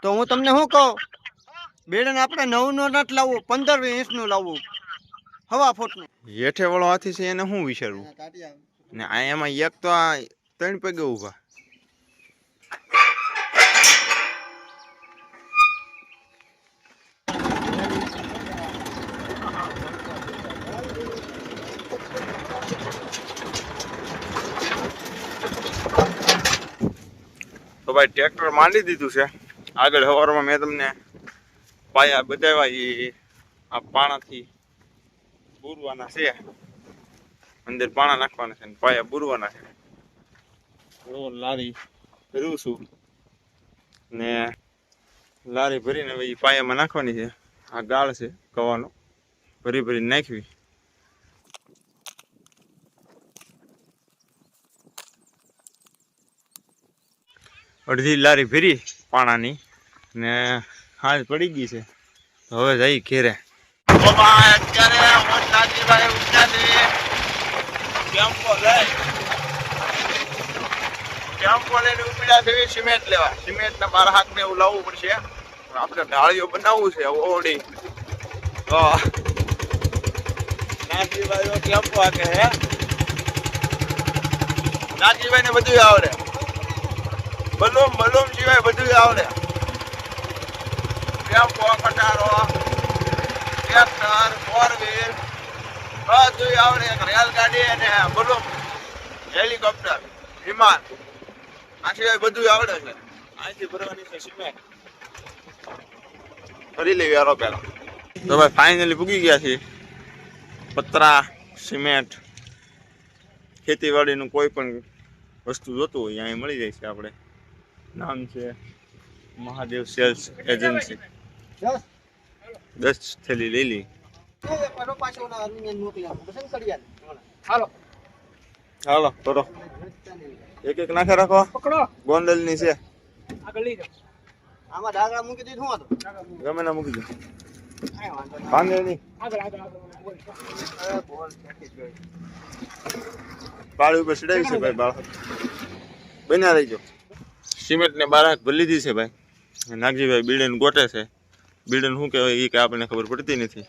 તો હું તમને શું કહું, બેડન આપણે 9 નો નથી લાવવું, 15-20 ઇંચનું લાવવું, હવા ફૂટનું. હેઠે વાળો હાથી છે એને શું વિચારવું ને આ એમાં એક તો આ 3 પગે ઊભા. તો ભાઈ ટ્રેક્ટર માંડી દીધું છે. આગળ સવારમાં મેં તમને પાયા બતાવ્યા, એ આ પાણાથી બુરવાના છે, અંદર પાણા નાખવાના છે, પાયા બુરવાના છે. લારી ભરું છું ને લારી ભરીને હવે પાયામાં નાખવાની છે. આ ગાળ છે કવાનો, ભરી ભરી નાખવી. અડધી લારી ભરી પાણાની ને હાથ પડી ગઈ છે. હવે જઈ ઘેરે. સિમેન્ટ લેવા, સિમેન્ટ ના 12 હાથ ને એવું લાવવું પડશે. આપણે ઢાળીઓ બનાવવું છે ઓડી. નાજીભાઈ ટેમ્પો હાકે હે. નાજીભાઈ ને બધું આવડે, બલૂમ સિવાય બધું આવડે. ટેમ્પો, કટારો, ટ્રેક્ટર, 4 વ્હીલ બધું આવડે. રેલગાડી અને બલૂમ, હેલિકોપ્ટર, વિમાન, આ સિવાય બધું આવડે છે. અહીંથી ભરવાની છે સિમેન્ટ. ભરી લેવી યારો પેલા. તો ભાઈ ફાઇનલી પૂગી ગયા છે. પતરા, સિમેન્ટ, ખેતીવાડીનું કોઈ પણ વસ્તુ જોતું હોય અહીં મળી જાય છે. આપણે નામ છે મહાદેવ સેલ્સ એજન્સી. 10 થેલી લઈ લી. હાલો કરો, એક નાખે રાખો. ગોંડલ ની છે. આમાં ડાગરા મૂકી દીધું હતું, ગમે ના મૂકી દો. પાંદડે નહીં બાળી ઉપર ચડાવી છે ભાઈ. બાળ બન્યા રહીજો. સિમેન્ટ ને 12 હાથ ભરી લીધી છે ભાઈ. નાગજીભાઈ બિલ્ડન ગોટે છે. બિલ્ડન શું કહેવાય એ કઈ આપણને ખબર પડતી નથી.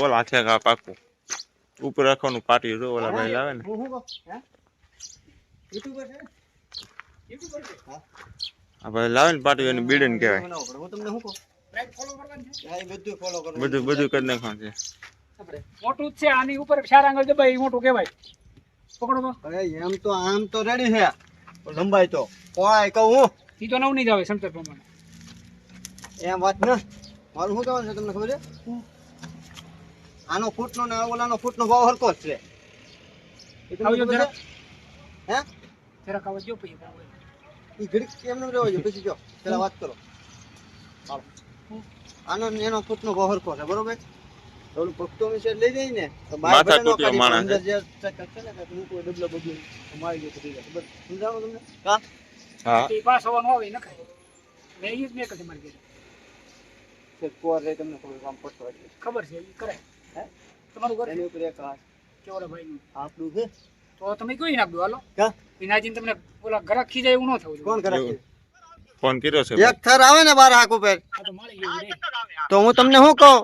ઓલા હાથે ઘા પાકું ઉપર રાખવાનું પાટી. ઓલા ભાઈ લાવે ને આ ભાઈ લાવે ને પાટી, એને બિલ્ડન કહેવાય. બધું કરી નાખવાનું છે. મોટું જ છે, આની ઉપર 4 આંગળ દબાય એ મોટું કહેવાય. પકડો તો. એમ તો આમ તો રેડી છે લંબાઈ તો કોઈ કહું હું ઈ તો 9 ની જ આવે સમતર પ્રમાણે. એમ વાત ને મારું શું કહેવાનું છે તમને ખબર છે? આનો ફૂટનો ને ઓલાનો ફૂટનો ભાવ હરખો જ છે. આવજો જરા. હે જરા આવજો પછી ઈ ઘડીક કેમ ન રહેવા જો પછી જો પેલા વાત કરો. આનો ને એનો ફૂટનો ભાવ હરખો છે બરોબર. ઓલું ભક્તો મિશન લઈ જાય ને તો માથા તૂટ્યો માણસ. અંદર જે છે ને હું કોઈ ડબલો બધું મારી ગયો થઈ જાય. સમજાવો તમને? કા હા એ પાસ હોવાનું આવે નખાય. મેં ઈ જ મેં કદી મારી ગઈ. છે કોર રે તમને કામ પડતો હોય ખબર છે ઈ કરાય. હે તમારું ઘર એની ઉપર એક હાથ કેવરા ભાઈ નું આપણું છે. તો તમે કોઈ નાખ દો હાલો. કા વિનાજીને તમને ઓલા ઘરાક ખીજાય એવું ન થવું જોઈએ. કોણ કરે ફોન કર્યો છે એક થર આવે ને 12 હાક ઉપર આ તો માળી ગયું રે. તો હું તમને શું કહું,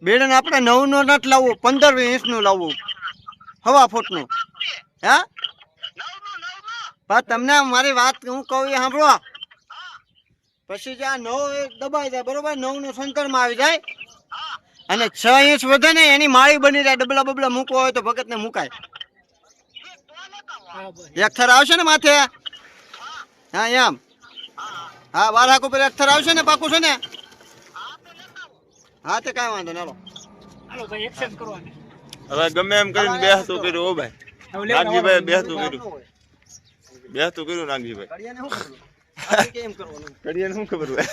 બેડન આપણે 9 નો નથી લાવવું, 15-20 ઇંચનું લાવવું, હવા ફૂટનું. હે પણ તમને મારી વાત હું કહું એ સાંભળો. પછી જે આ 9 દબાઈ જાય બરોબર, 9 નું સંતરમાં આવી જાય અને 6 ઇંચ વધે ને એની માળી બની જાય. ડબલા બબલા મૂકવો હોય તો ભગત ને મુકાય. હા બસ. એક થર આવશે ને માથે. હા એમ. હા 12 હાક ઉપર એક થર આવશે ને, પાકું છે ને? હા તો કાંઈ વાંધો ના. હાલો તો એક્સેપ્ટ કરવાની. હવે ગમે એમ કરીને બેહતું કર્યું. ઓ ભાઈ નાગજીભાઈ બેહતું કર્યું. બેહતું કર્યું નાગજીભાઈ. કડિયાને શું કરવું? કેમ કરવાનું? કડિયાને શું ખબર હોય?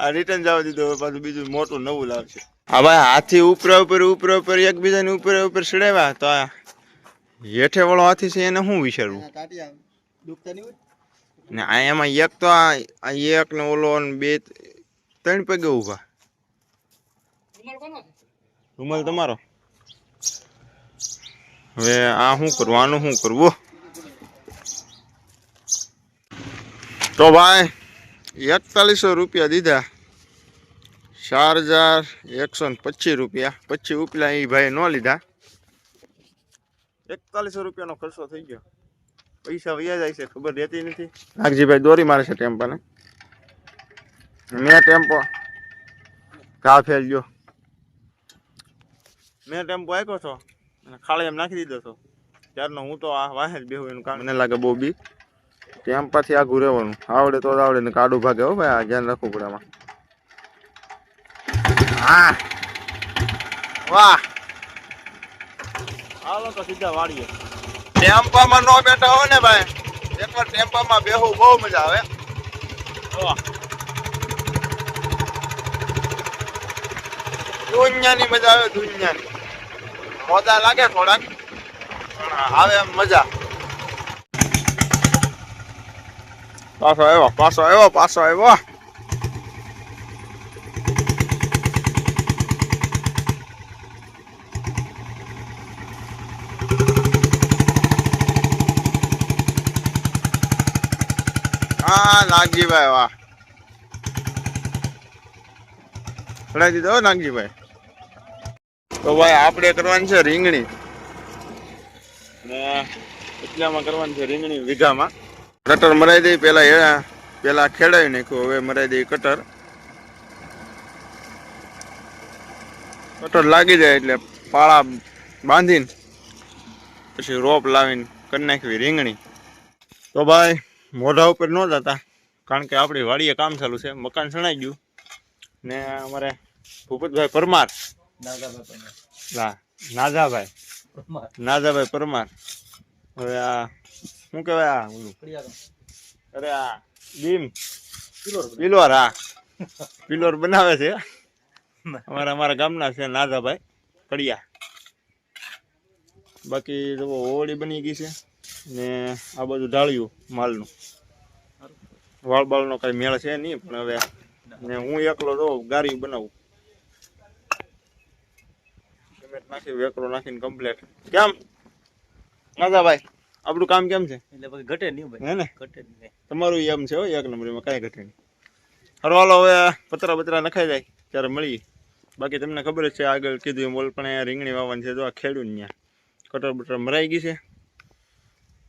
આ રિટર્ન જવા દીધો. પાછું બીજું મોટું નવું લાવશે. હા ભાઈ હાથી ઉપરા ઉપર એકબીજાની ઉપર ચડાવ્યા તો આ હેઠે વાળો હાથી છે એને શું વિચારવું કાટિયા દુખતા નહીં હોય ને આ એમાં એક તો આ એક ને ઓલો ને 2-3 પગે ઊભા. રૂમાલ કોનો છે? રૂમાલ તમારો. હવે આ શું કરવું, આનું શું કરવું? તો ભાઈ 4100 રૂપિયા દીધા, 4125 રૂપિયા. પછી ઉપલા એ ભાઈ ન લીધા. 4100 રૂપિયાનો ખર્ચો થઈ ગયો. પૈસા વયા જાય છે ખબર રહેતી નથી. નાગજીભાઈ દોરી મારે છે ટેમ્પાને. મેં ટેમ્પો ઘા ફેલ ગયો. મેં ટેમ્પો આપ્યો છો અને ખાલી એમ નાખી દીધો છો ત્યારનો હું તો આ વાહે જ બેહું. એનું કામ મને લાગે બહુ બી ટેમ્પાથી આઘું રહેવાનું. આવડે તો આવડે ને કાડું ભાગે. હો ભાઈ, આ ધ્યાન રાખવું પડે આમાં. હા વાહ, હાલો તો સીધા વાળીએ. ટેમ્પામાં ન બેઠા હોય ને ભાઈ, એકવાર ટેમ્પામાં બેહવું બહુ મજા આવે. દુનિયાની મજા આવે, દુનિયાની. મોજા લાગે થોડાક, પણ આવે એમ મજા. પાછો આવ્યો, પાછો આવ્યો, પાછો આવ્યો. હા નાગજીભાઈ, વાહ, ચડાવી દીધો નાગજીભાઈ. તો ભાઈ આપણે કરવાની છે રીંગણી, ને એટલામાં કરવાની છે રીંગણી વીઘામાં. કટર મરાઈ દઈ પેલા ખેડાવી નાખ્યું, હવે મરાઈ દઈ કટર. કટર લાગી જાય એટલે પાળા બાંધીને પછી રોપ લાવીને કરી નાખવી રીંગણી. તો ભાઈ મોઢા ઉપર ન જતા, કારણ કે આપણી વાડીએ કામ ચાલુ છે. મકાન સણાઈ ગયું ને અમારે ભૂપતભાઈ પરમાર, નાજાભાઈ પરમાર. હવે આ શું કહેવાય, આ ઓલું અરે આ બીમ પિલોર, હા પિલોર બનાવે છે અમારા ગામના છે નાજાભાઈ કડિયા. બાકી જો ઓળી બની ગઈ છે ને આ બધું ઢાળ્યું માલનું. વાળબાળનો કઈ મેળ છે નહીં, પણ હવે ને હું એકલો તો ગારી બનાવું. સિમેન્ટ નાખી વેકરો નાખીને કમ્પ્લેટ. કેમ નાજાભાઈ, આપણું કામ કેમ છે? એટલે પછી ઘટે નહીં ભાઈ, હે ને? ઘટે નહીં. તમારું એમ છે હો, એક નંબર, એમાં કાંઈ ઘટે નહીં. હરવાલો હવે પતરા નખાઈ જાય ત્યારે મળીએ. બાકી તમને ખબર જ છે, આગળ કીધું એમ બોલ, પણ અહીંયા રીંગણી વાવવાની છે. જો આ ખેડૂત ત્યાં કટર બટર મરાઈ ગઈ છે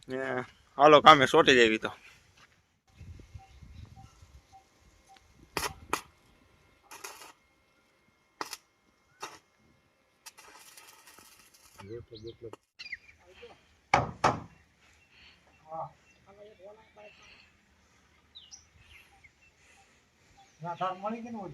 ને હાલો કામે સોટી જાય તો. મળી ગયું.